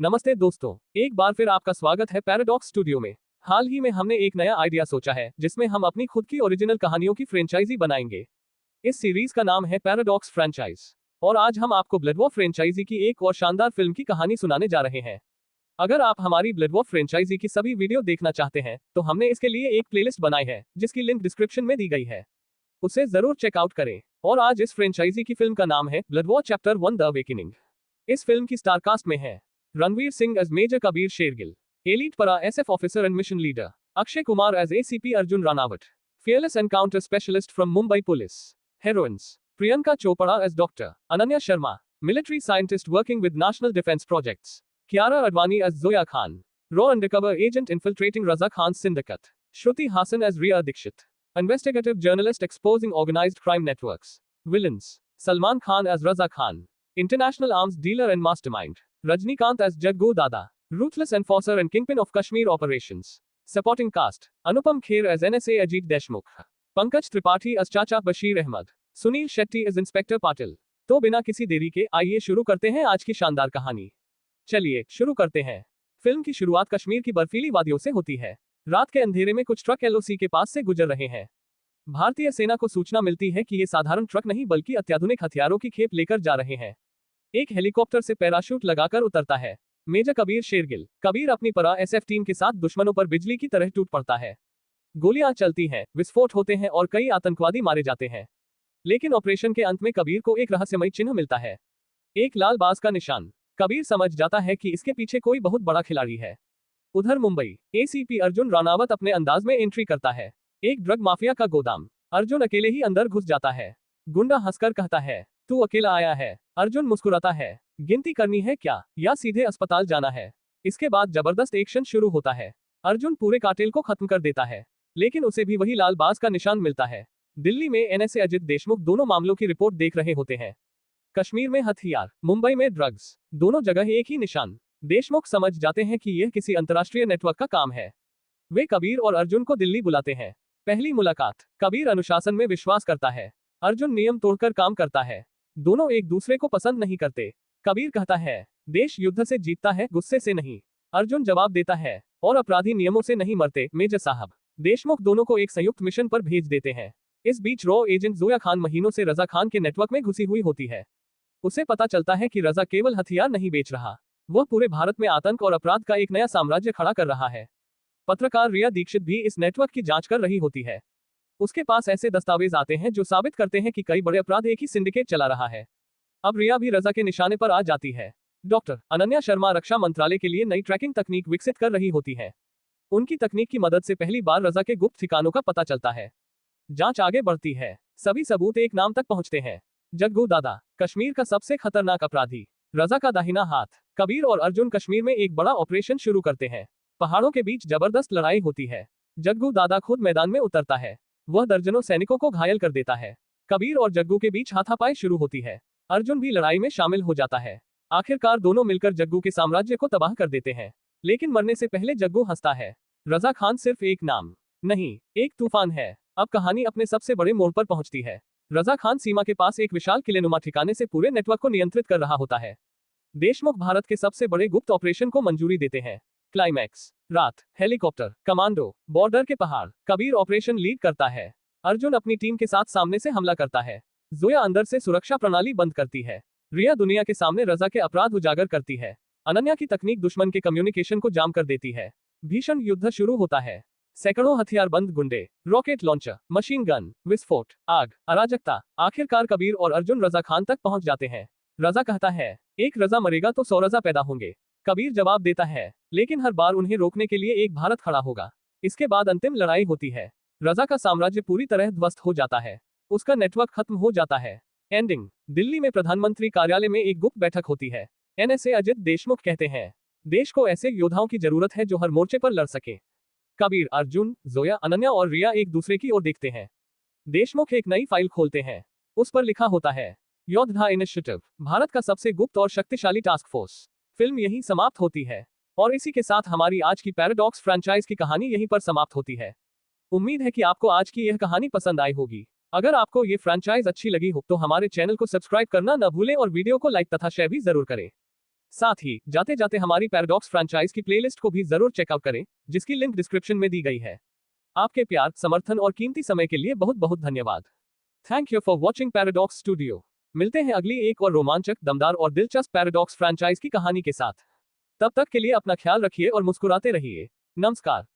नमस्ते दोस्तों, एक बार फिर आपका स्वागत है पैराडॉक्स स्टूडियो में। हाल ही में हमने एक नया आइडिया सोचा है जिसमें हम अपनी खुद की ओरिजिनल कहानियों की फ्रेंचाइजी बनाएंगे। इस सीरीज का नाम है पैराडॉक्स फ्रेंचाइज और आज हम आपको ब्लड वॉर फ्रेंचाइजी की एक और शानदार फिल्म की कहानी सुनाने जा रहे हैं। अगर आप हमारी ब्लड वॉर फ्रेंचाइजी की सभी वीडियो देखना चाहते हैं तो हमने इसके लिए एक प्लेलिस्ट बनाई है जिसकी लिंक डिस्क्रिप्शन में दी गई है, उसे जरूर चेकआउट करें। और आज इस फ्रेंचाइजी की फिल्म का नाम है Blood War Chapter 1 The Awakening. इस फिल्म की स्टारकास्ट में है Ranveer Singh as major Kabir Shergill, elite para SF officer and mission leader, Akshay Kumar as ACP Arjun Ranawat, fearless encounter specialist from Mumbai Police. Heroines: Priyanka Chopra as Dr. Ananya Sharma, military scientist working with National Defense Projects. Kiara Advani as Zoya Khan, raw undercover agent infiltrating Raza Khan's syndicate. Shruti Hassan as Riya Dikshit, investigative journalist exposing organized crime networks. Villains: Salman Khan as Raza Khan, international arms dealer and mastermind. Rajnikant as Jaggu Dada, ruthless enforcer and kingpin of Kashmir operations. Supporting cast: Anupam Kher as NSA Ajit Deshmukh, Pankaj Tripathi as Chacha Bashir Ahmad, Sunil Shetty as Inspector Patil. तो बिना किसी देरी के आइए शुरू करते हैं आज की शानदार कहानी। चलिए शुरू करते हैं। फिल्म की शुरुआत कश्मीर की बर्फीली वादियों से होती है। रात के अंधेरे में कुछ ट्रक एलओसी के पास से गुजर रहे हैं। भारतीय सेना को सूचना मिलती है कि ये साधारण ट्रक नहीं बल्कि अत्याधुनिक हथियारों की खेप लेकर जा रहे हैं। एक हेलीकॉप्टर से पैराशूट लगाकर उतरता है मेजर कबीर शेरगिल। कबीर अपनी परा एसएफ टीम के साथ दुश्मनों पर बिजली की तरह टूट पड़ता है। गोलियां चलती हैं, विस्फोट होते हैं और कई आतंकवादी मारे जाते हैं। लेकिन ऑपरेशन के अंत में कबीर को एक रहस्यमयी चिन्ह मिलता है, एक लाल बाज का निशान। कबीर समझ जाता है कि इसके पीछे कोई बहुत बड़ा खिलाड़ी है। उधर मुंबई, एसीपी अर्जुन रानावत अपने अंदाज में एंट्री करता है। एक ड्रग माफिया का गोदाम। अर्जुन अकेले ही अंदर घुस जाता है। गुंडा हंसकर कहता है, तू अकेला आया है? अर्जुन मुस्कुराता है, गिनती करनी है क्या या सीधे अस्पताल जाना है? इसके बाद जबरदस्त एक्शन शुरू होता है। अर्जुन पूरे कार्टेल को खत्म कर देता है, लेकिन उसे भी वही लाल बाज का निशान मिलता है। दिल्ली में एनएसए अजित देशमुख दोनों मामलों की रिपोर्ट देख रहे होते हैं। कश्मीर में हथियार, मुंबई में ड्रग्स, दोनों जगह एक ही निशान। देशमुख समझ जाते हैं कि यह किसी अंतर्राष्ट्रीय नेटवर्क का काम है। वे कबीर और अर्जुन को दिल्ली बुलाते हैं। पहली मुलाकात। कबीर अनुशासन में विश्वास करता है, अर्जुन नियम तोड़कर काम करता है। दोनों एक दूसरे को पसंद नहीं करते। कबीर कहता है, देश युद्ध से जीतता है, गुस्से से नहीं। अर्जुन जवाब देता है, और अपराधी नियमों से नहीं मरते मेजर साहब। देशमुख दोनों को एक संयुक्त मिशन पर भेज देते हैं। इस बीच रॉ एजेंट जोया खान महीनों से रजा खान के नेटवर्क में घुसी हुई होती है। उसे पता चलता है कि रजा केवल हथियार नहीं बेच रहा, वह पूरे भारत में आतंक और अपराध का एक नया साम्राज्य खड़ा कर रहा है। पत्रकार रिया दीक्षित भी इस नेटवर्क की जांच कर रही होती है। उसके पास ऐसे दस्तावेज आते हैं जो साबित करते हैं कि कई बड़े अपराध एक ही सिंडिकेट चला रहा है। अब रिया भी रजा के निशाने पर आ जाती है। डॉक्टर अनन्या शर्मा रक्षा मंत्रालय के लिए नई ट्रैकिंग तकनीक विकसित कर रही होती है। उनकी तकनीक की मदद से पहली बार रजा के गुप्त ठिकानों का पता चलता है। जांच आगे बढ़ती है, सभी सबूत एक नाम तक पहुंचते हैं, जग्गू दादा, कश्मीर का सबसे खतरनाक अपराधी, रजा का दाहिना हाथ। कबीर और अर्जुन कश्मीर में एक बड़ा ऑपरेशन शुरू करते हैं। पहाड़ों के बीच जबरदस्त लड़ाई होती है। जग्गू दादा खुद मैदान में उतरता है, वह दर्जनों सैनिकों को घायल कर देता है। कबीर और जग्गू के बीच हाथापाई शुरू होती है। अर्जुन भी लड़ाई में शामिल हो जाता है। आखिरकार दोनों मिलकर जग्गू के साम्राज्य को तबाह कर देते हैं। लेकिन मरने से पहले जग्गू हंसता है, रजा खान सिर्फ एक नाम नहीं, एक तूफान है। अब कहानी अपने सबसे बड़े मोड़ पर पहुंचती है। रजा खान सीमा के पास एक विशाल किलेनुमा ठिकाने से पूरे नेटवर्क को नियंत्रित कर रहा होता है। देशमुख भारत के सबसे बड़े गुप्त ऑपरेशन को मंजूरी देते हैं। क्लाइमैक्स। रात, हेलीकॉप्टर, कमांडो, बॉर्डर के पहाड़। कबीर ऑपरेशन लीड करता है। अर्जुन अपनी टीम के साथ सामने से हमला करता है। जोया अंदर से सुरक्षा प्रणाली बंद करती है। रिया दुनिया के सामने रजा के अपराध उजागर करती है। अनन्या की तकनीक दुश्मन के कम्युनिकेशन को जाम कर देती है। भीषण युद्ध शुरू होता है। सैकड़ों हथियारबंद गुंडे, रॉकेट लॉन्चर, मशीन गन, विस्फोट, आग, अराजकता। आखिरकार कबीर और अर्जुन रजा खान तक पहुंच जाते हैं। रजा कहता है, एक रजा मरेगा तो 100 रजा पैदा होंगे। कबीर जवाब देता है, लेकिन हर बार उन्हें रोकने के लिए एक भारत खड़ा होगा। इसके बाद अंतिम लड़ाई होती है। रजा का साम्राज्य पूरी तरह ध्वस्त हो जाता है, उसका नेटवर्क खत्म हो जाता है। एंडिंग। दिल्ली में प्रधानमंत्री कार्यालय में एक गुप्त बैठक होती है। एनएसए अजित देशमुख कहते हैं, देश को ऐसे योद्धाओं की जरूरत है जो हर मोर्चे पर लड़ सके। कबीर, अर्जुन, जोया, अनन्या और रिया एक दूसरे की ओर देखते हैं। देशमुख एक नई फाइल खोलते हैं, उस पर लिखा होता है, योद्धा इनिशिएटिव, भारत का सबसे गुप्त और शक्तिशाली टास्क फोर्स। फिल्म यहीं समाप्त होती है और इसी के साथ हमारी आज की पैराडॉक्स फ्रेंचाइज की कहानी यहीं पर समाप्त होती है। उम्मीद है कि आपको आज की यह कहानी पसंद आई होगी। अगर आपको ये फ्रेंचाइज अच्छी लगी हो तो हमारे चैनल को सब्सक्राइब करना न भूलें और वीडियो को लाइक तथा शेयर भी जरूर करें। साथ ही जाते जाते हमारी पैराडॉक्स फ्रैंचाइज की प्लेलिस्ट को भी जरूर चेकआउट करें, जिसकी लिंक डिस्क्रिप्शन में दी गई है। आपके प्यार, समर्थन और कीमती समय के लिए बहुत बहुत धन्यवाद। Thank you for watching paradox studio. मिलते हैं अगली एक और रोमांचक, दमदार और दिलचस्प पैराडॉक्स फ्रैंचाइज की कहानी के साथ। तब तक के लिए अपना ख्याल रखिए और मुस्कुराते रहिए। नमस्कार।